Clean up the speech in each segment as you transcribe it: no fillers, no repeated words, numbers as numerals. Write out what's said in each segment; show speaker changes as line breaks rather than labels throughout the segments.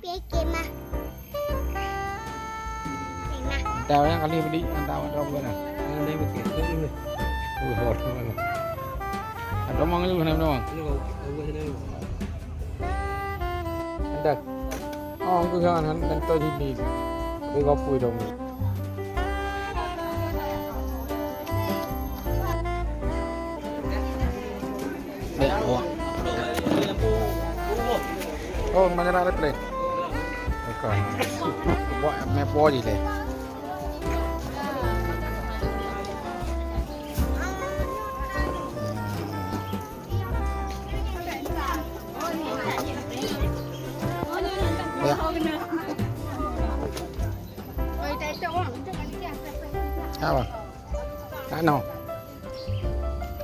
Kemah.
Tao yang kali beli antau antau bukan ah.
Đây một cái nữa đi.
Hot mana. Ada mang lu mana mang.
Ini kau buat ini.
Ada. Oh, aku kan han to di ni. Aku kau pui dong. Oh, mana ada plate. Bukan. Buat map boy je. Apa? Tak no.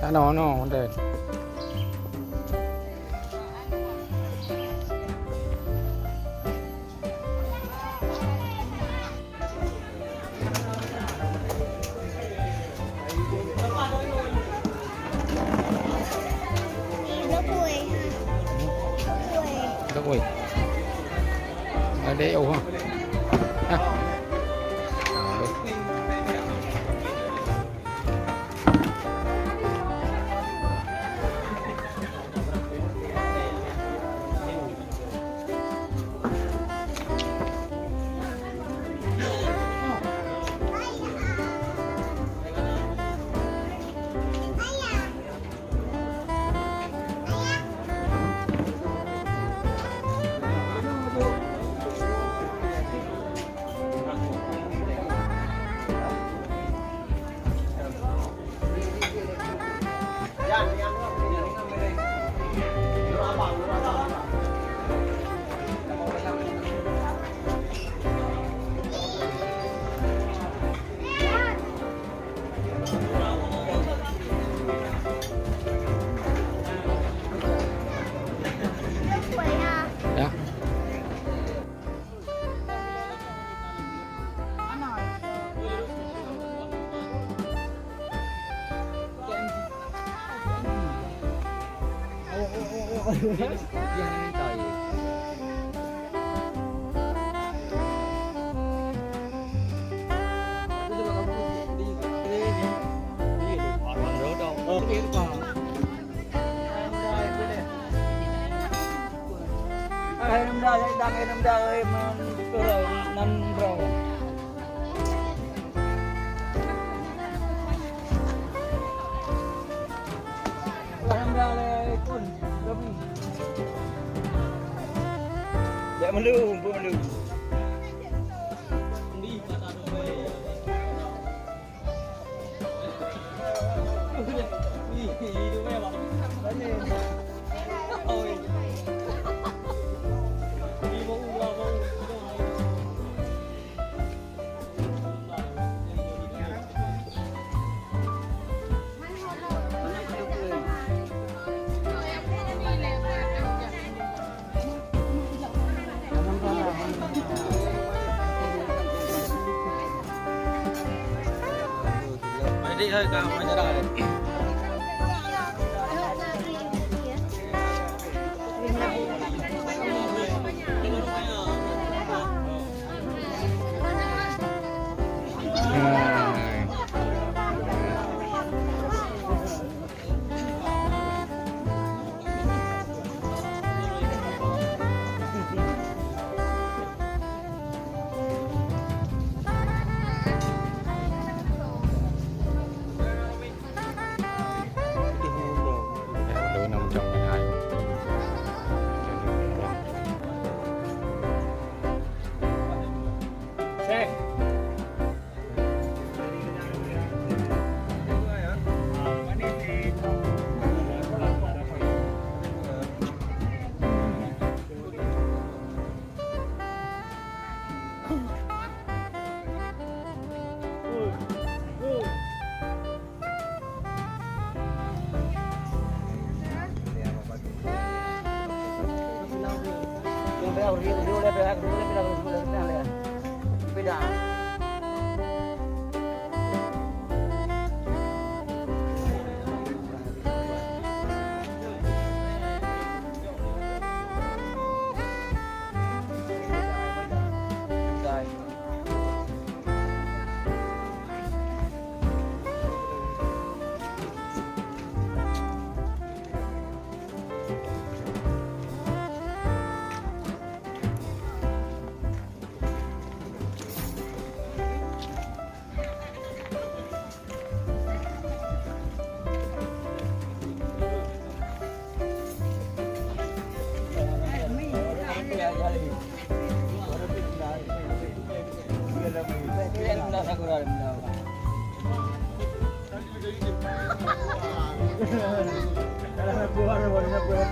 Tak no no ada. Đâu rồi? Ở đây ổ không? À. Ya.
Yang ini tahu. Em ra ơi mà tôi rồi năm rồi. Em ra đây con đâm. Để mà lưu, vừa lưu. Đi mà ta đâu về. Đi đâu về mà. Đấy lên. Ôi. Đi hơi cao mới ra đây.
Udah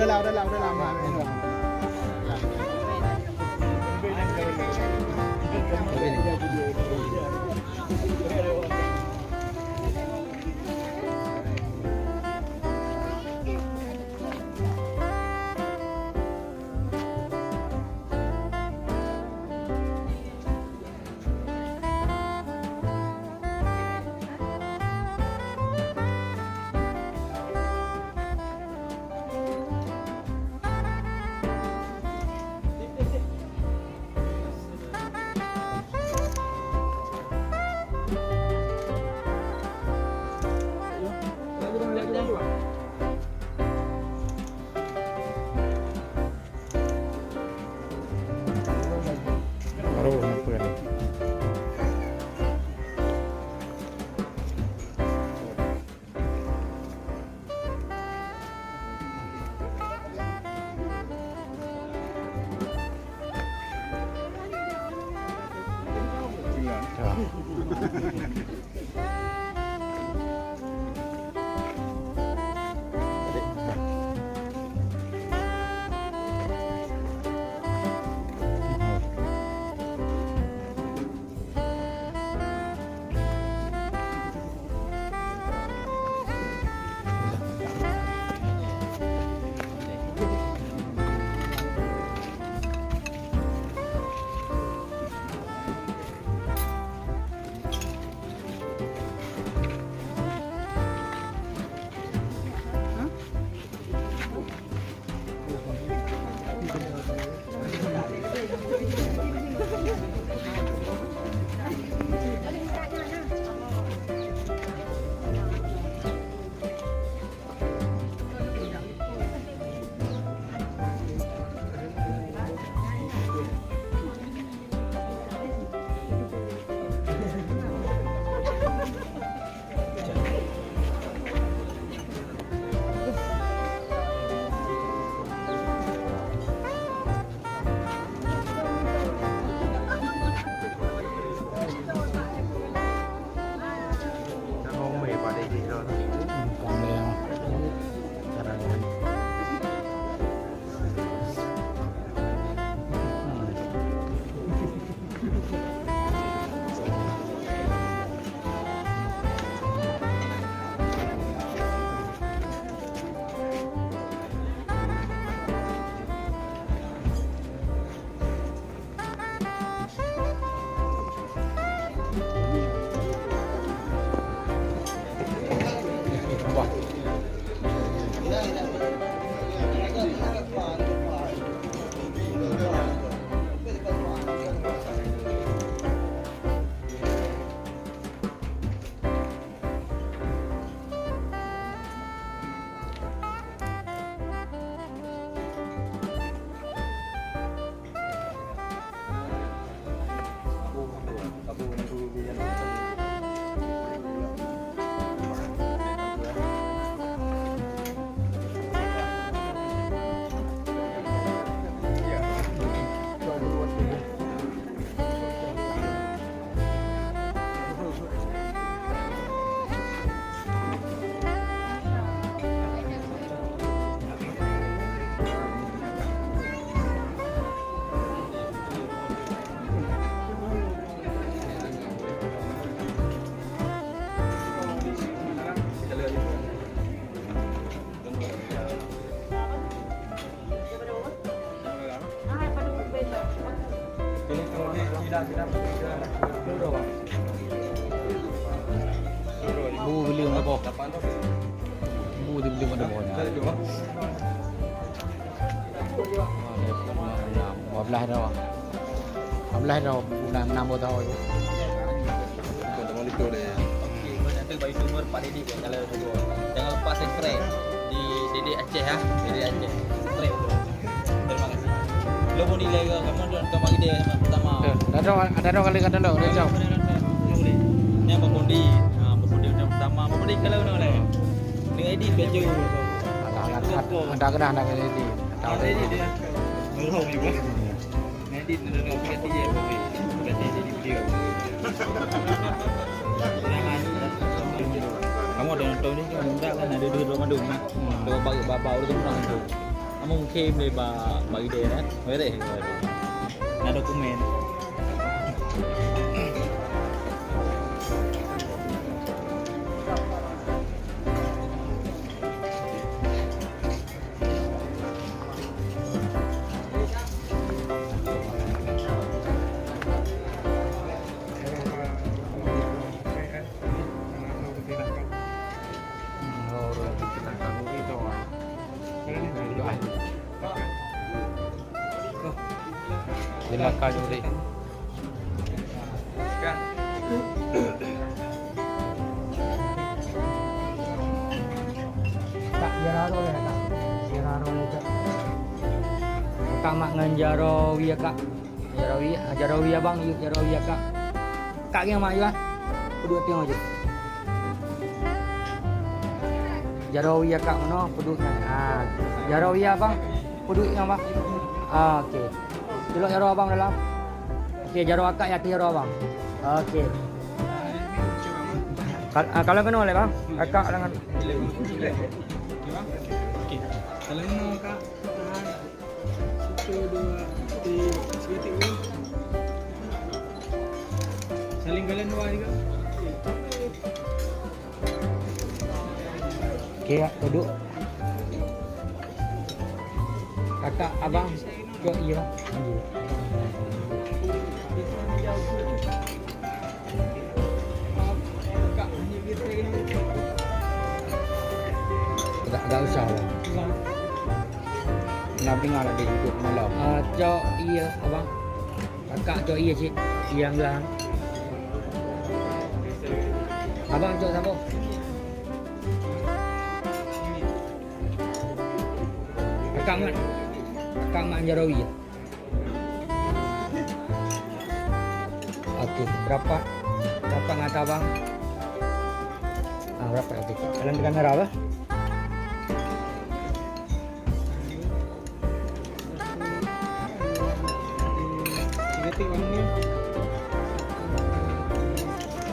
lah lama. Baru nampak ni. Bu beli mana boh? Bu dibeli mana boh? 15 dah. 15 dah enam boh tahu.
Nanti bagi sumber Pak Didi kalau jangan lepas spray di Didi Aceh ya, Didi Aceh spray tu. Terima kasih. Lo mau nilai ke kamu dan kamu ide pertama.
Ada kali kata lo, dia jauh.
Ni apa kondi? Apa kondi macam pertama. Apa kondi kalau nak leh. Dengan edit baju.
Ada kena ada kali ini.
Ada edit dia. Nurung juga. Edit nurung ganti je. Ganti jadi video. Jangan tengok dia nonton ni kan muda kan ada dua Ramadan ni. Dua bau tu pernah tu. Amo mungkin boleh bagi dia kan. Mereh. Nak dokumen.
Dia makan juga.
Kan. Tak jararo ya kak. Jararo ya kak. Kak mak ngan jarawi ya kak. Jarawi abang yuk jarawi ya kak. Kak yang mak ya. Pedut tengok aja. Jarawi ya kak mana pedut kan. Jarawi abang pedut yang bang. Okey. Celok jaro abang dalam. Okey, jaro akak ya jaro abang. Okey. Kalau kena oleh bang, akak dengan
Okey. Kalau nak kak tahan 1 2 3 seketik ni. Saling kalian dua juga.
okey, duduk. Kakak abang ke iya. Tak usah bang.
Nabi ngala dia hidup malam.
Cok iya abang. Kakak cok iya cik. Yang belah. Abang cok siapa? Kakak mat. Kakak mat Jarawi ya. Okey, berapa ngata bang? Berapa okey. Kalian tekan merah apa?
Seketik bang ni.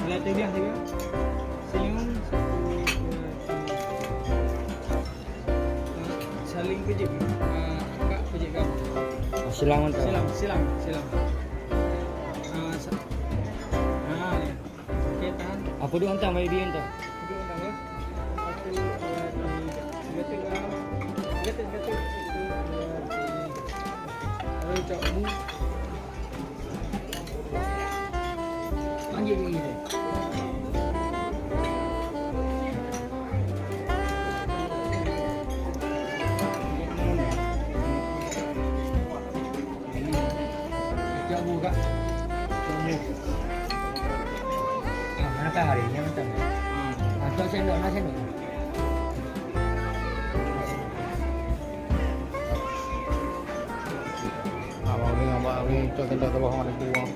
Lihat dia juga. Senyum. Saling pejik. Kak pejik kak.
Silang tu.
Silang. Okey tahan.
Apa dia hantar mai dia hantar?
Duduk nama. 1 2 3. Seketik bang. Seketik. Ayo cak mu.
Panggil dia. Jauh kak. Mana kah hari ni macam ni? Cok sendok, nak sendok.
Abang ni ngambak ni cok tenda ke bawah ada buang.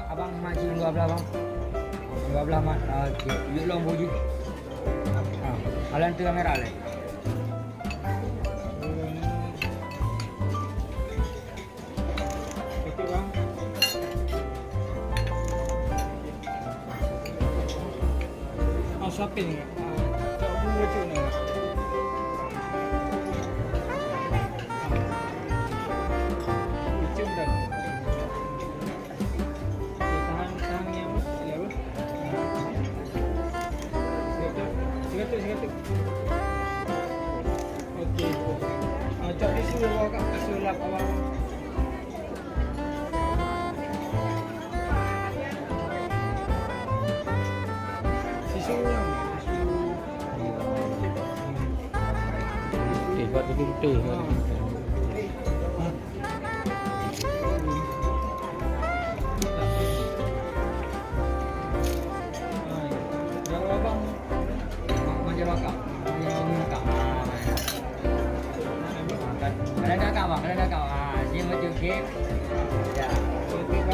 Abang macam dua belah bang. Dua belah mat. Okey, yuk long buji. Alan tu kamera le.
Seketik bang. Shopping. Cak mu macam ni. Macam dah. Tahan ni apa? Seketik. Okey. Cak di sini bawa kat sulap awak. Sisunya.
Buat tu putih.
Yang abang
Macam bakak. Yang bakak. Kadang kakak bang, kadang kakak. Dia macam game. Ya.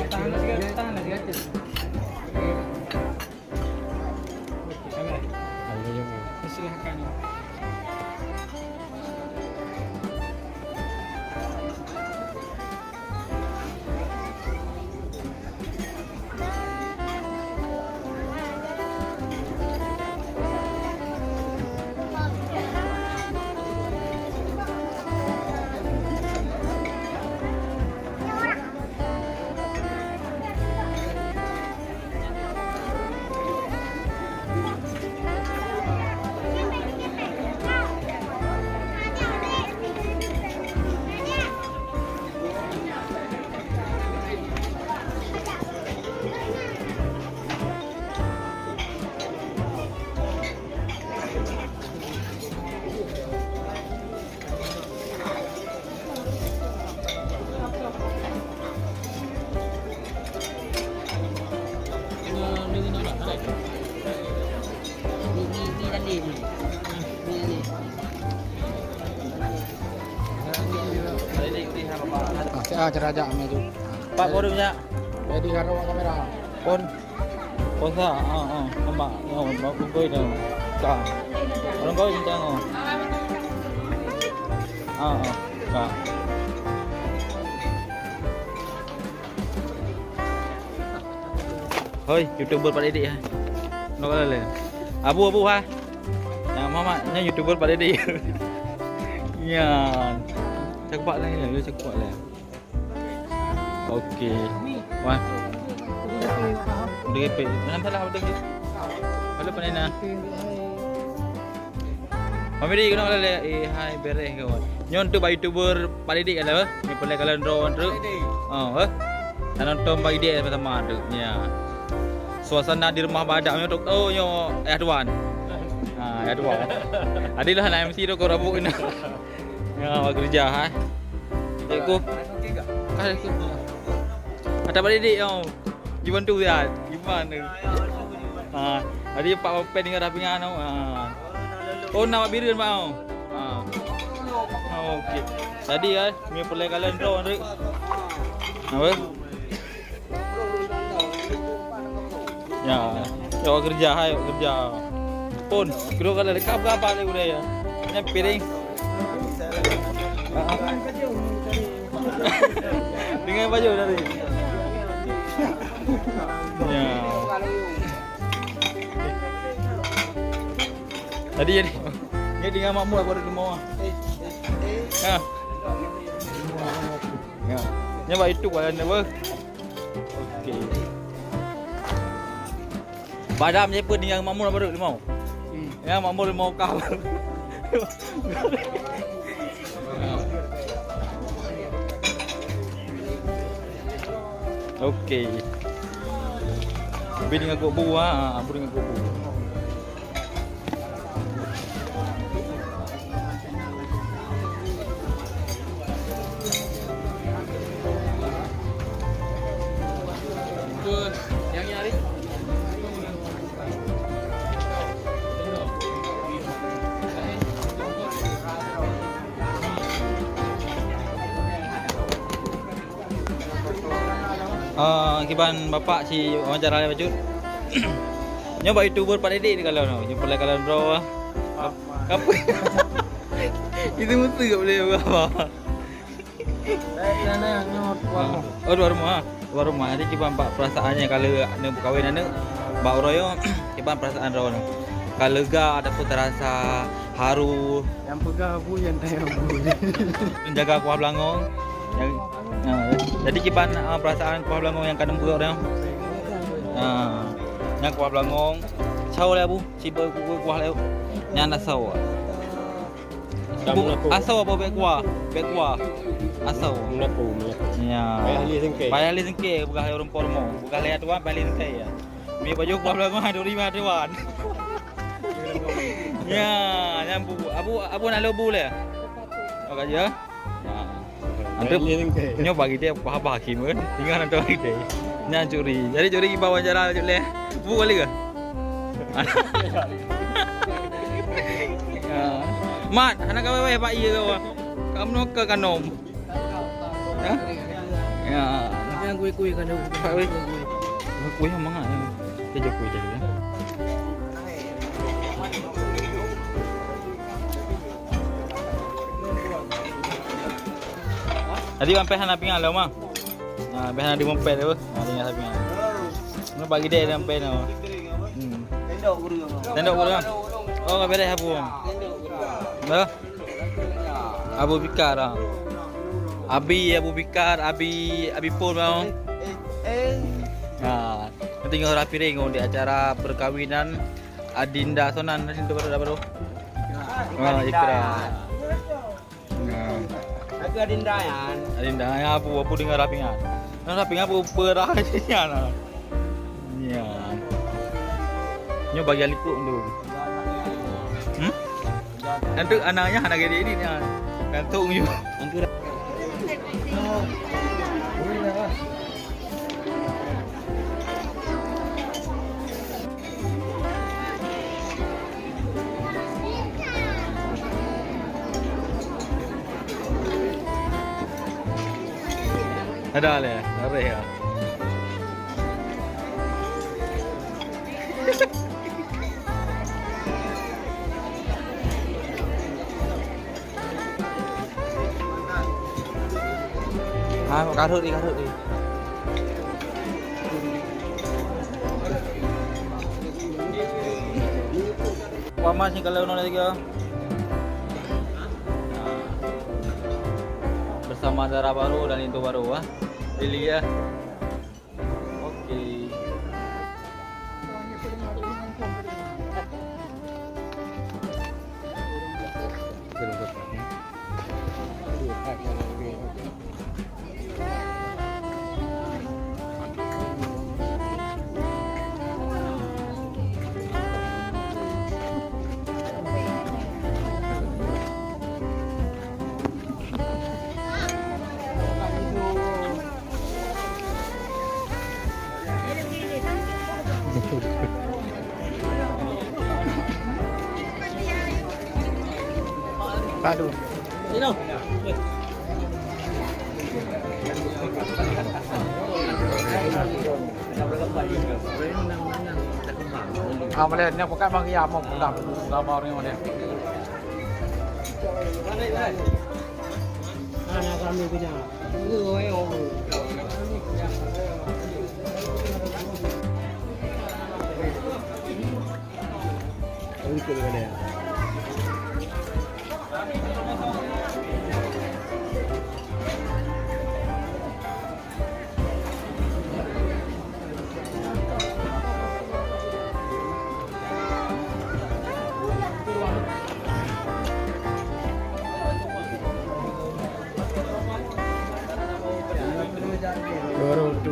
tahan lah sikit. Tahan lah sikit.
Ada je.
Persilahkan. Paridik di hang bapak.
Saya cerajak ni tu.
Pak pun punya.
Jadi karo kamera.
Pon. Pon sa. Nampak. Bapak koi dah. Ka. Orang koi macam oh. Ka. Hoi, YouTuber Paridik ha. Nak kata le. Abu ha. Yang Muhammad, ni YouTuber Paridik. Ya. Cepat lah ni, cepat lah. Okey. Wah. Udah gepek. Nampak lah udah gepek. Kalau pandai nak. Mami kena kala hai beres kawan. Nyon tu YouTuber Paridik kala. Ni pelai kala draw tu. Dan nonton bagi dia sama tu. Ya. Suasana di rumah badak nyo oh nyo tuan. Tuan. Adilah nak MC tu kau rabuk ni. Ya, kerja ha. Cikgu. Ada Paridik yo. Dibantu dia. Gimana? Ada Pak Open dengan rapingan tu. Oh nama biru mau. Okey. Tadi ni pelai kalian draw ni. Apa? Ya. Yo kerja hai kerja. Pun kira kalau lekap apa lagi udah ya. Ini piring. Dengan baju tadi. Ya. Tadi jadi. Ni dengan makmur baru di bawah. Ha. Ya. Ni buat itu kalau apa? Okey. Badam je pun dengan makmur baru di mau. Yang makmur mau kau. Okey. Habis dengan kubu habis dengan kubu. Yang ni hari. Kiban bapak si wawancara baju. Nyoba YouTuber Paridik ni kalau no. Jumpa lah kalau draw. Apa? Itu mesti tak boleh apa.
Sana nyot warung.
Oh dua rumah. Dua rumah. Jadi kiban pak perasaannya kalau nak berkahwin anak bau royo kiban perasaan draw no. Kalau lega ataupun terasa haru.
Yang pegang abu yang tayar abu.
Menjaga kuah belangong. Jadi kiban perasaan kuah belangong yang kadang buruk dia. Yang kuah belangong sau le bu, ciba kuah le. Yang nak sau. Asau apa bek kuah? Bek kuah. Asau.
Melaku.
Ya. Bayar ahli sengke bukan orang pormo. Bukan lihat tuan bayar ahli sengke ya. Mi baju kuah belangong 25 tuan. Ya, yang bu abu nak lebu le. Okey ya. Nanti nyo bagi dia apa hakim kan tinggal nanti bagi dia nyan curi jadi curi ki bawa jalan je le bu kali ke mat anak kau weh pak iya kau kamu ke kanom ya
Yang kuih-kuih kan dah.
pak weh kuih yang mana dia kuih je ya. Tadi sampai hana pingan lah mah. Sampai hana di mompet tu. Tinggal sampai pingan. Nak bagi dia sampai tu.
Tendok guru.
Tendok guru. Oh, enggak beres abu. Dah. Abu Bikar ah. Abu Bikar, Abi Pol mau. Nanti ngau rapi ring di acara perkawinan Adinda Sonan nanti tu baru. Ikrar.
Aku Adinda yan.
Adinda ya abu dengar rapingan. Nah rapingan abu perahnya nah. Ya. Nyo bagi alipuk dulu. Nanti anaknya anak dia ini ni. Gantung you. Angker.
Ada le, areh ya.
Karut đi. Wama sih kalau nona juga. Bersama Zara baru dan itu baru wah. Pilih ya. Oke.
Aduh.
Sino?
Mà lên nha, có cái mang cái một đập ra vào đây mà nè. Baru tu.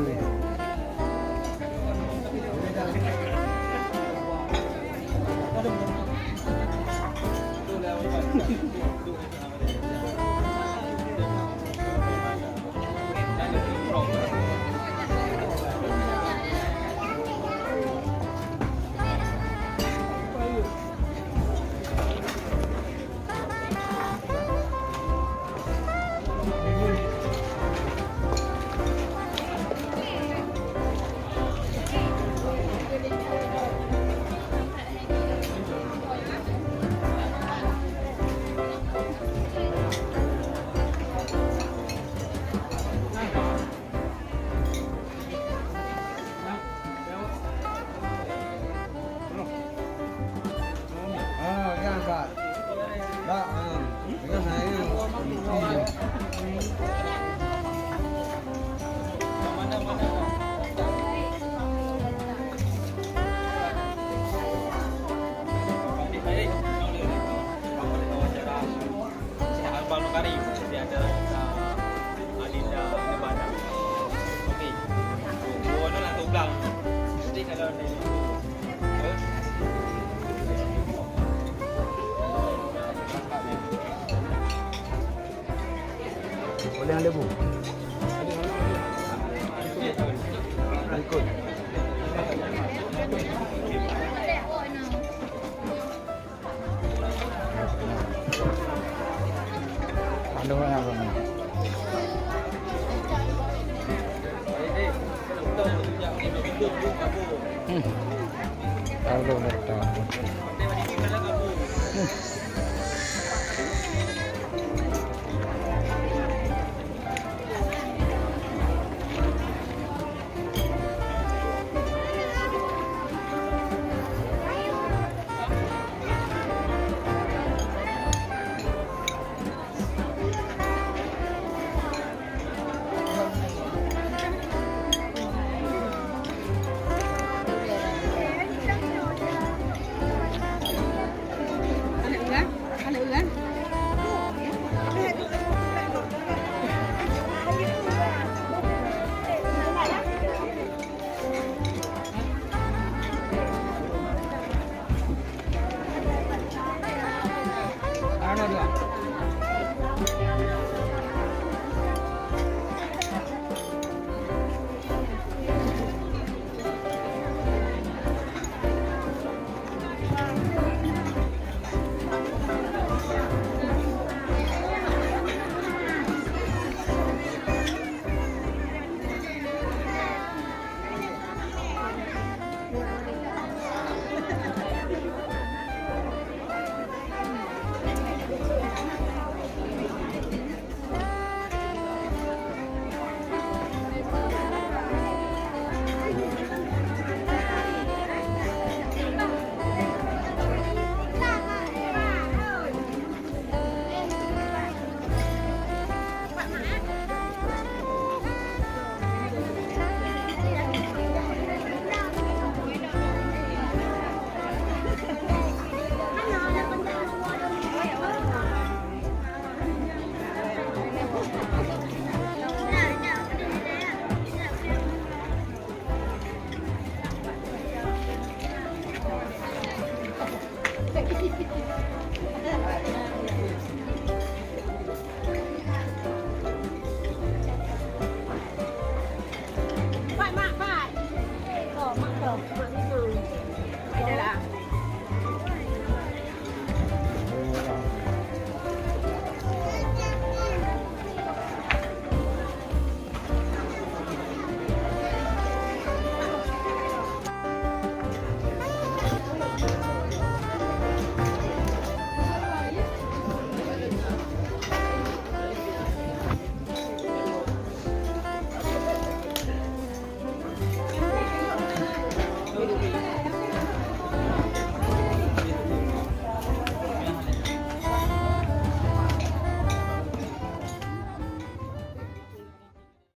Boleh yang lebu. Ikut. Ada orang apa ni? Kalau nak tahu.